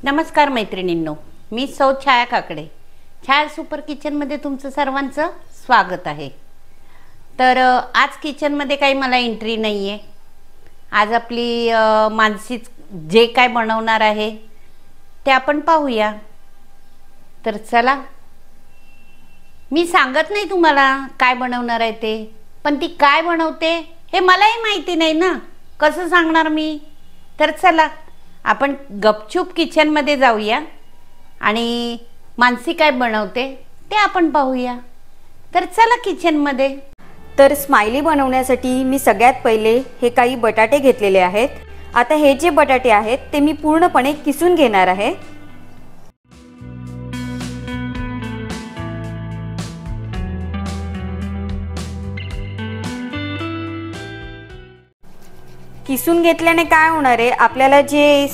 नमस्कार मैत्रिणींनो, मी सौ छाया काकडे. छाया सुपर किचनमध्ये तुमचं सर्वांचं स्वागत आहे. तर आज किचनमध्ये काही मला एंट्री नाही आहे. आज आपली मानसी जे काय बनवणार आहे ते आपण पाहूया. तर चला, मी सांगत नाही तुम्हाला काय बनवणार आहे ते, पण ती काय बनवते हे मलाही माहिती नाही ना, कसं सांगणार मी. तर चला आपण गपचूप किचनमध्ये जाऊया आणि मानसी काय बनवते ते आपण पाहूया. तर चला किचनमध्ये. तर स्माइली बनवण्यासाठी मी सगळ्यात पहिले हे काही बटाटे घेतलेले आहेत. आता हे जे बटाटे आहेत ते मी पूर्णपणे किसून घेणार आहे. किसून घेतल्याने काय होणार आहे, आपल्याला जे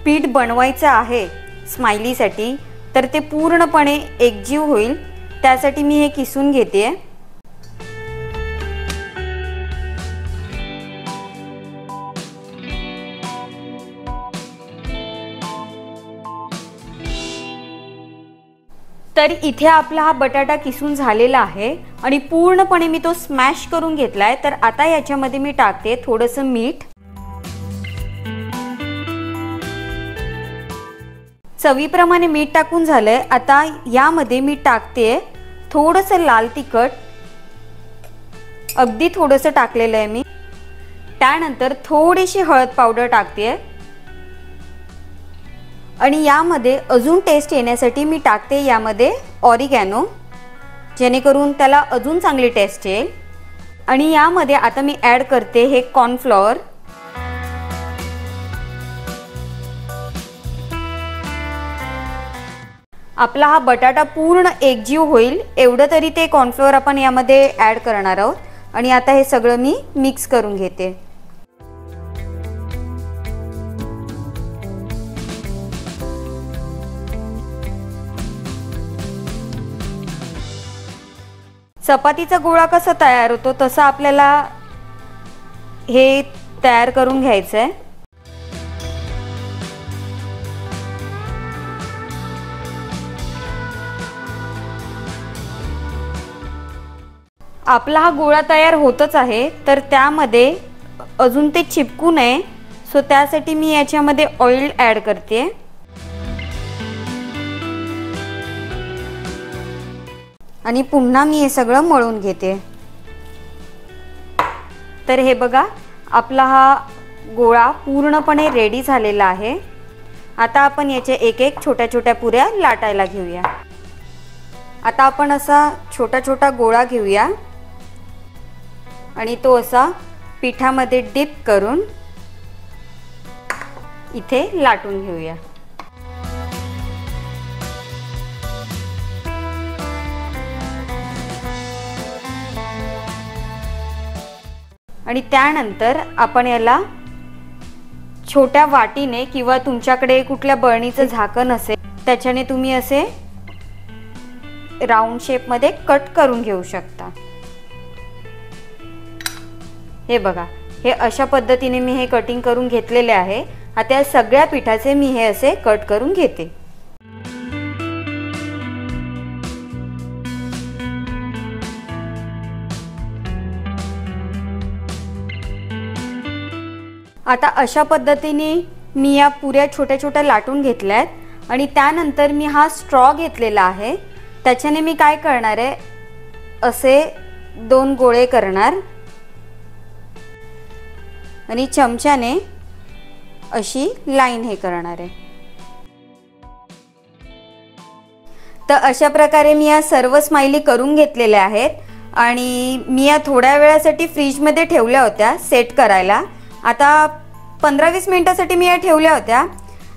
पीठ बनवायचं आहे स्माइलीसाठी तर ते पूर्णपणे एकजीव होईल, त्यासाठी मी हे किसून घेते. तर इथे आपला हा बटाटा किसून झालेला आहे आणि पूर्णपणे मी तो स्मॅश करून घेतलाय. तर आता याच्यामध्ये मी टाकते थोडंसं मीठ, चवीप्रमाणे मीठ टाकून झालंय. आता यामध्ये मी टाकते थोडंसं लाल तिखट, अगदी थोडंसं टाकलेलं आहे मी. त्यानंतर थोडीशी हळद पावडर टाकते आणि यामध्ये अजून टेस्ट येण्यासाठी मी टाकते यामध्ये ऑरिगॅनो, जेणेकरून त्याला अजून चांगली टेस्ट येईल. आणि यामध्ये आता मी ॲड करते हे कॉर्नफ्लॉवर. आपला हा बटाटा पूर्ण एकजीव होईल एवढं तरी ते कॉर्नफ्लॉवर आपण यामध्ये ॲड करणार आहोत. आणि आता हे सगळं मी मिक्स करून घेते. चपातीचा गोळा कसा तयार होतो तसं आपल्याला हे तयार करून घ्यायचं आहे. आपला हा गोळा तयार होतच आहे, तर त्यामध्ये अजून ते चिपकू नये सो त्यासाठी मी याच्यामध्ये ऑइल ॲड करते. आणि पुन्हा मी हे सगळं मळून घेते. तर हे बघा, आपला हा गोळा पूर्णपणे रेडी झालेला आहे. आता आपण याचे एक एक छोट्या छोट्या पुऱ्या लाटायला घेऊया. आता आपण असा छोटा छोटा गोळा घेऊया आणि तो असा पिठामध्ये डिप करून इथे लाटून घेऊया. आणि त्यानंतर आपण याला छोट्या वाटीने किंवा तुमच्याकडे कुठल्या बरणीचं झाकण असेल त्याच्याने तुम्ही असे राऊंड शेपमध्ये कट करून घेऊ शकता. हे बघा, हे अशा पद्धतीने मी हे कटिंग करून घेतलेले आहे. आता या सगळ्या पिठाचे मी हे असे कट करून घेते. आता अशा पद्धतीने मी या पुऱ्या छोट्या छोट्या लाटून घेतल्या आहेत. आणि त्यानंतर मी हा स्ट्रॉ घेतलेला आहे, त्याच्याने मी काय करणार आहे, असे 2 गोळे करणार आणि चमच्याने अशी लाईन हे करणार आहे. तर अशा प्रकारे मी या सर्व स्माइली करून घेतलेल्या आहेत आणि मी या थोड्या वेळासाठी फ्रीजमध्ये ठेवल्या होत्या सेट करायला. आता 15-20 मिनिटासाठी मी या ठेवल्या होत्या.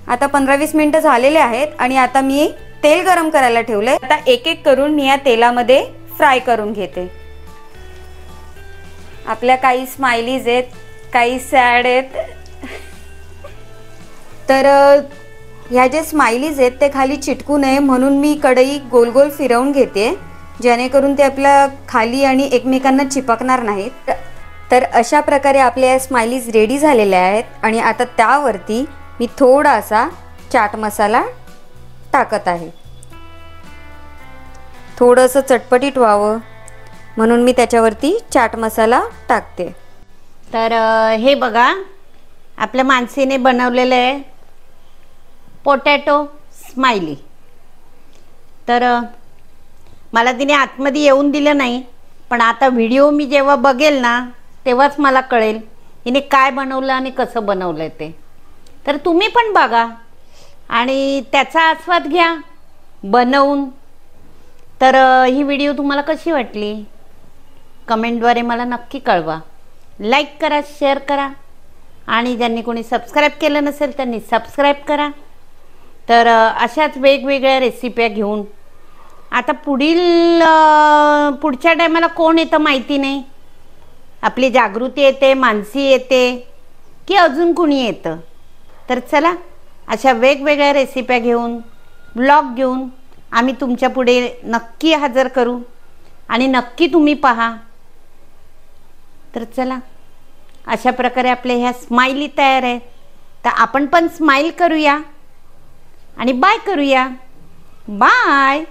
आता 15-20 मिनिटं झालेले आहेत आणि आता मी तेल गरम करायला ठेवलंय. आता एक एक करून मी या तेलामध्ये फ्राय करून घेते. आपल्या काही स्माइलीज आहेत, काही सॅड आहेत. तर ह्या जे स्माइलीज आहेत ते खाली चिटकू नये म्हणून मी कढई गोल गोल फिरवून घेते, जेणेकरून ते आपल्या खाली आणि एकमेकांना चिपकणार नाहीत. तर अशा प्रकारे आपल्या स्माइलीज रेडी झालेल्या आहेत आणि आता त्यावरती मी थोडासा चाट मसाला टाकत आहे. थोडंसं चटपटीत व्हावं म्हणून मी त्याच्यावरती चाट मसाला टाकते. तर हे बघा आपल्या मानसीने बनवलेलं आहे पोटॅटो स्माइली. तर मला तिने आतमध्ये येऊन दिलं नाही, पण आता व्हिडिओ मी जेव्हा बघेल ना तेव्हाच मला कळेल हिने काय बनवलं आणि कसं बनवलं ते. तर तुम्ही पण बघा आणि त्याचा आस्वाद घ्या बनवून. तर ही व्हिडिओ तुम्हाला कशी वाटली कमेंटद्वारे मला नक्की कळवा. लाईक करा, शेअर करा आणि ज्यांनी कोणी सबस्क्राईब केलं नसेल त्यांनी सबस्क्राईब करा. तर अशाच वेगवेगळ्या रेसिप्या घेऊन आता पुढच्या टायमाला कोण येतं माहिती नाही. आपली जागृती येते, मानसी येते की अजून कुणी येतं. तर चला अशा वेगवेगळ्या रेसिप्या घेऊन ब्लॉग घेऊन आम्ही तुमच्या पुढे नक्की हजर करू आणि नक्की तुम्ही पहा. तर चला अशा प्रकारे आपल्या ह्या स्माइली तयार आहे. तर आपण पण स्माइल करूया आणि बाय करूया. बाय.